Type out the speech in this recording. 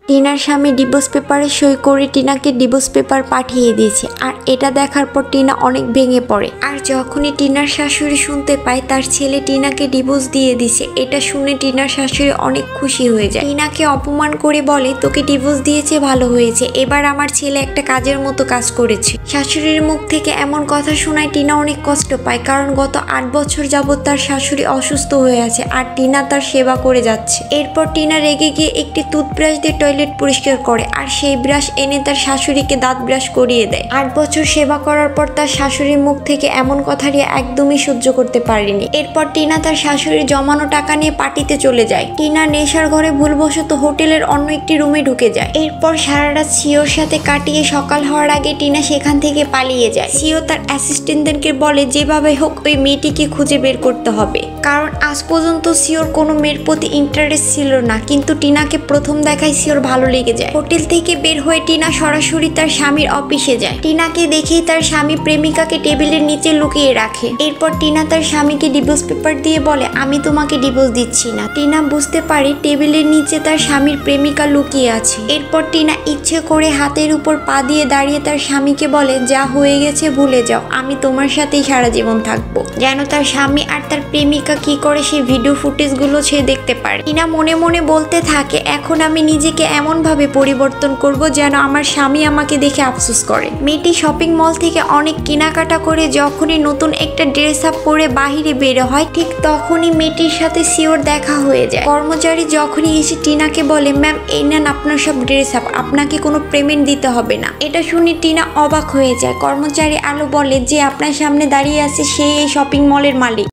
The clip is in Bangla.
টিনার স্বামী ডিভোর্স পেপারে সই করে টিনাকে ডিভোর্স পেপার পাঠিয়ে দিয়েছে। আর এটা দেখার পর টিনা অনেক ভেঙে পড়ে। আর যখনই টিনার শাশুড়ি শুনতে পায় তার ছেলে টিনাকে ডিভোর্স দিয়ে দিছে, এটা শুনে টিনার শাশুড়ি অনেক খুশি হয়ে যায়। টিনাকে অপমান করে বলে, তোকে ডিভোর্স দিয়েছে ভালো হয়েছে, এবার আমার ছেলে একটা কাজের মতো কাজ করেছে। শাশুড়ির মুখ থেকে এমন কথা শোনায় টিনা অনেক কষ্ট পায়, কারণ গত 8 বছর যাবৎ তার শাশুড়ি অসুস্থ হয়ে আছে আর টিনা তার সেবা করে যাচ্ছে। এরপর টিনা রেগে গিয়ে একটি টুথব্রাশ দিয়ে টয়লেট পরিষ্কার করে আর সেই ব্রাশ এনে তার শাশুড়িকে দাঁত ব্রাশ করিয়ে দেয়। 8 বছর সেবা করার পর তার শাশুড়ির মুখ থেকে এমন কথাটি একদমই সহ্য করতে পারেনি। এরপর টিনা তার শাশুড়ির জমানো টাকা নিয়ে পার্টিতে চলে যায়। টিনা নেশার ঘরে ভুলবশত হোটেলের অন্য একটি রুমে ঢুকে যায়। এরপর সারা রাত সিওর সাথে কাটিয়ে সকাল হওয়ার আগে টিনা সেখান থেকে পালিয়ে যায়। সিও তার অ্যাসিস্ট্যান্টদেরকে বলে যেভাবে হোক ওই মেয়েটিকে খুঁজে বের করতে হবে, কারণ আজ পর্যন্ত সিওর কোনো মেয়ের প্রতি ইন্টারেস্ট ছিল না, কিন্তু টিনাকে প্রথম দেখায় সিওর ভালো লেগে যায়। হোটেল থেকে বের হয়ে টিনা সরাসরি তার স্বামীর অফিসে যায়। টিনাকে দেখেই তার স্বামী প্রেমিকাকে টেবিলের নিচে লুকিয়ে রাখে। এরপর টিনা তার স্বামীকে ডিভোর্স পেপার দিয়ে বলে, আমি তোমাকে ডিভোর্স দিচ্ছি না। টিনা বুঝতে পারে টেবিলের নিচে তার স্বামীর প্রেমিকা লুকিয়ে আছে। এরপর টিনা ইচ্ছে করে হাতের উপর পা দিয়ে দাঁড়িয়ে তার স্বামীকে বলে, যা হয়ে গেছে ভুলে যাও, আমি তোমার সাথেই সারা জীবন থাকবো। যেন তার স্বামী আর তার প্রেমিকা কি করে সেই ভিডিও ফুটেজগুলো সে দেখতে পারে। টিনা মনে মনে বলতে থাকে, এখন আমি নিজেকে এমন ভাবে পরিবর্তন করব যেন আমার স্বামী আমাকে দেখে আফসোস করে। মেয়েটি শপিং মল থেকে অনেক কেনাকাটা করে যখনই নতুন একটা ড্রেস আপ পরে বাহিরে বের হয়, ঠিক তখনই মেয়েটির সাথে সিওর দেখা হয়ে যায়। কর্মচারী যখনই এসে টিনাকে বলে, ম্যাম এই নেন আপনার সব ড্রেস আপ, আপনাকে কোনো পেমেন্ট দিতে হবে না। এটা শুনে টিনা অবাক হয়ে যায়। কর্মচারী আলো বলে যে আপনার সামনে দাঁড়িয়ে আছে সেই এই শপিং মলের মালিক।